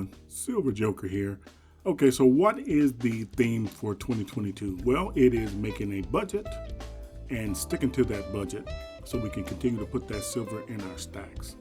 everyone. Silver Joker here. Okay, so what is the theme for 2022? Well, it is making a budget and sticking to that budget so we can continue to put that silver in our stacks.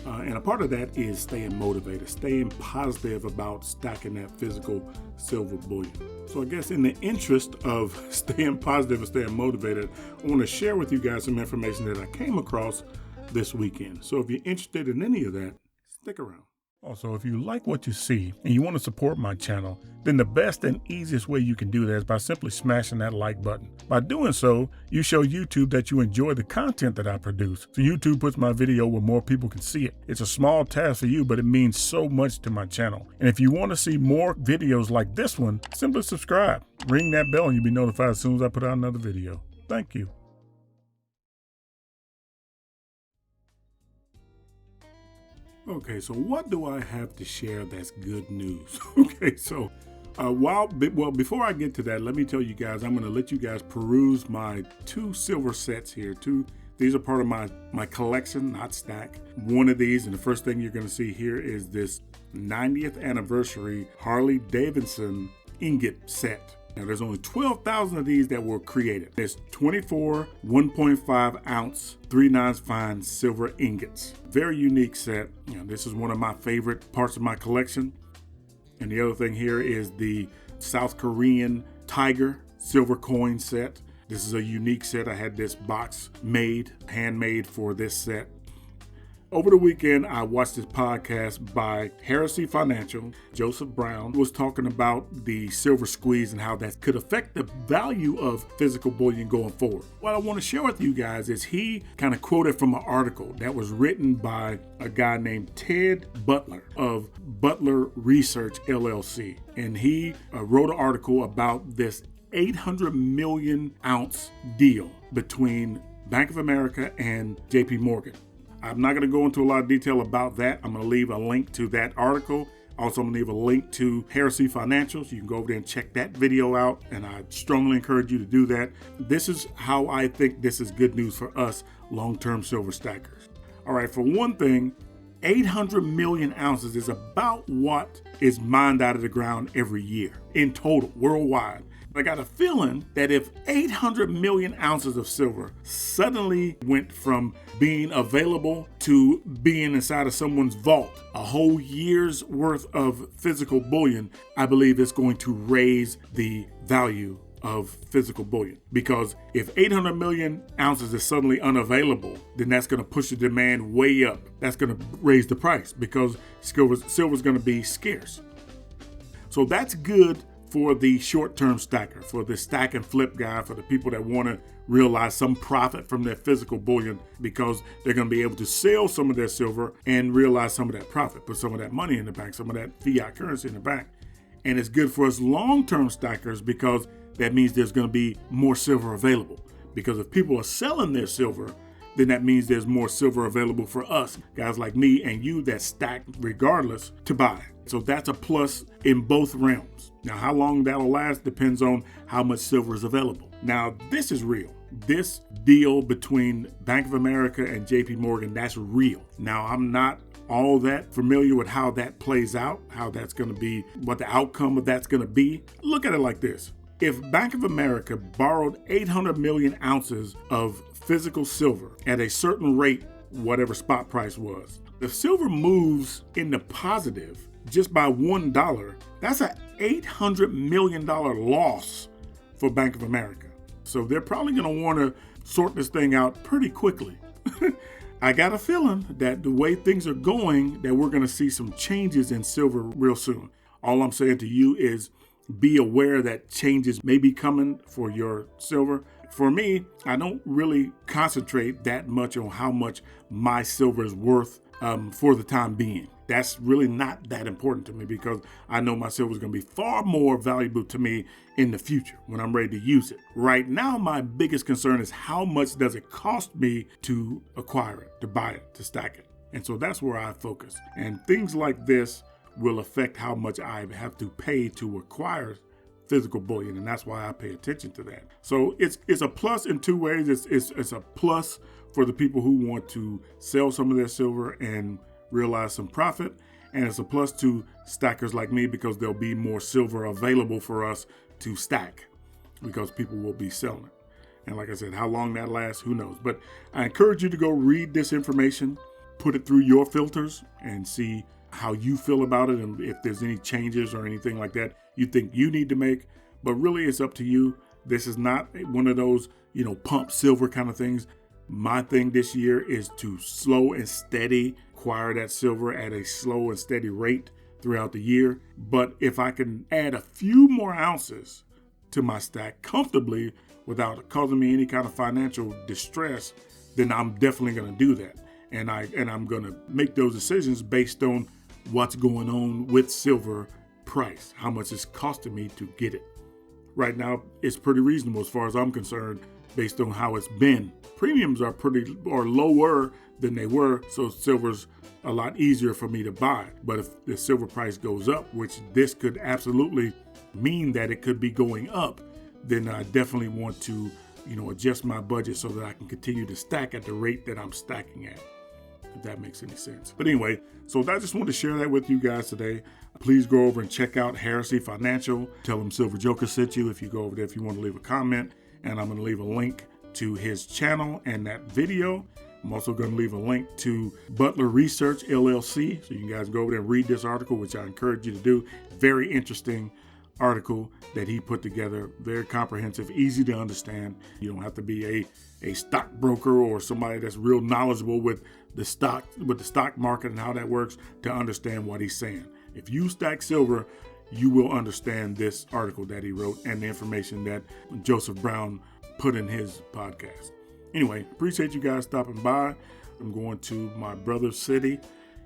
And a part of that is staying motivated, staying positive about stacking that physical silver bullion. So I guess in the interest of staying positive and staying motivated, I want to share with you guys some information that I came across this weekend. So if you're interested in any of that, stick around. Also, if you like what you see and you want to support my channel, then the best and easiest way you can do that is by simply smashing that like button. By doing so, you show YouTube that you enjoy the content that I produce. So YouTube puts my video where more people can see it. It's a small task for you, but it means so much to my channel. And if you want to see more videos like this one, simply subscribe. Ring that bell and you'll be notified as soon as I put out another video. Thank you. Okay, so what do I have to share that's good news? Okay, so before I get to that, let me tell you guys, I'm going to let you guys peruse my two silver sets here. These are part of my collection, not stack. One of these, and the first thing you're going to see here is this 90th anniversary Harley Davidson ingot set. Now, there's only 12,000 of these that were created. There's 24 1.5 ounce 3/9 fine silver ingots. Very unique set. This is one of my favorite parts of my collection. And the other thing here is the South Korean Tiger silver coin set. This is a unique set. I had this box handmade for this set. Over the weekend, I watched this podcast by Heresy Financial. Joseph Brown was talking about the silver squeeze and how that could affect the value of physical bullion going forward. What I want to share with you guys is he kind of quoted from an article that was written by a guy named Ted Butler of Butler Research LLC. And he wrote an article about this 800 million ounce deal between Bank of America and JP Morgan. I'm not going to go into a lot of detail about that. I'm going to leave a link to that article. Also, I'm going to leave a link to Heresy Financial, so you can go over there and check that video out, and I strongly encourage you to do that. This is how I think this is good news for us long-term silver stackers. All right, for one thing, 800 million ounces is about what is mined out of the ground every year in total, worldwide. I got a feeling that if 800 million ounces of silver suddenly went from being available to being inside of someone's vault, a whole year's worth of physical bullion, I believe it's going to raise the value of physical bullion. Because if 800 million ounces is suddenly unavailable, then that's going to push the demand way up. That's going to raise the price because silver's going to be scarce. So that's good for the short-term stacker, for the stack and flip guy, for the people that want to realize some profit from their physical bullion because they're going to be able to sell some of their silver and realize some of that profit, put some of that money in the bank, some of that fiat currency in the bank. And it's good for us long-term stackers because that means there's going to be more silver available. Because if people are selling their silver, then that means there's more silver available for us, guys like me and you that stack regardless, to buy. So that's a plus in both realms. Now, how long that'll last depends on how much silver is available. Now, this is real. This deal between Bank of America and JP Morgan, that's real. Now, I'm not all that familiar with how that plays out, how that's going to be, what the outcome of that's going to be. Look at it like this. If Bank of America borrowed 800 million ounces of physical silver at a certain rate, whatever spot price was, if silver moves in the positive just by $1, that's an $800 million loss for Bank of America. So they're probably going to want to sort this thing out pretty quickly. I got a feeling that the way things are going, that we're going to see some changes in silver real soon. All I'm saying to you is be aware that changes may be coming for your silver. For me, I don't really concentrate that much on how much my silver is worth for the time being. That's really not that important to me because I know my silver is going to be far more valuable to me in the future when I'm ready to use it. Right now, my biggest concern is how much does it cost me to acquire it, to buy it, to stack it. And so that's where I focus. And things like this will affect how much I have to pay to acquire physical bullion, and that's why I pay attention to that. So it's a plus in two ways. It's a plus for the people who want to sell some of their silver and realize some profit, And it's a plus to stackers like me because there'll be more silver available for us to stack because people will be selling it. And like I said, how long that lasts, who knows? But I encourage you to go read this information, put it through your filters and see how you feel about it and if there's any changes or anything like that you think you need to make. But really, it's up to you. This is not one of those, pump silver kind of things. My thing this year is to slow and steady acquire that silver at a slow and steady rate throughout the year. But if I can add a few more ounces to my stack comfortably without causing me any kind of financial distress, then I'm definitely going to do that. And I'm going to make those decisions based on what's going on with silver price, how much it's costing me to get it. Right now, it's pretty reasonable as far as I'm concerned based on how it's been. Premiums are lower than they were, so silver's a lot easier for me to buy. But if the silver price goes up, which this could absolutely mean that it could be going up, then I definitely want to, adjust my budget so that I can continue to stack at the rate that I'm stacking at, if that makes any sense. But anyway, so I just wanted to share that with you guys today. Please go over and check out Heresy Financial. Tell them Silver Joker sent you if you go over there, if you want to leave a comment. And I'm going to leave a link to his channel and that video. I'm also going to leave a link to Butler Research LLC. So you guys go over there and read this article, which I encourage you to do. Very interesting article that he put together. Very comprehensive, easy to understand. You don't have to be a stockbroker or somebody that's real knowledgeable with the stock market and how that works to understand what he's saying. If you stack silver, you will understand this article that he wrote and the information that Joseph Brown put in his podcast. Anyway, appreciate you guys stopping by. I'm going to my brother's city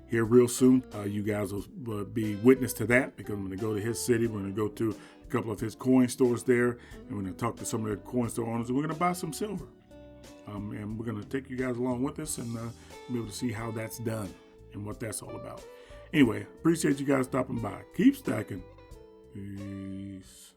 here real soon. You guys will be witness to that because I'm going to go to his city. We're going to go to a couple of his coin stores there, and we're going to talk to some of the coin store owners, and we're going to buy some silver. And we're going to take you guys along with us and be able to see how that's done and what that's all about. Anyway, appreciate you guys stopping by. Keep stacking. Peace.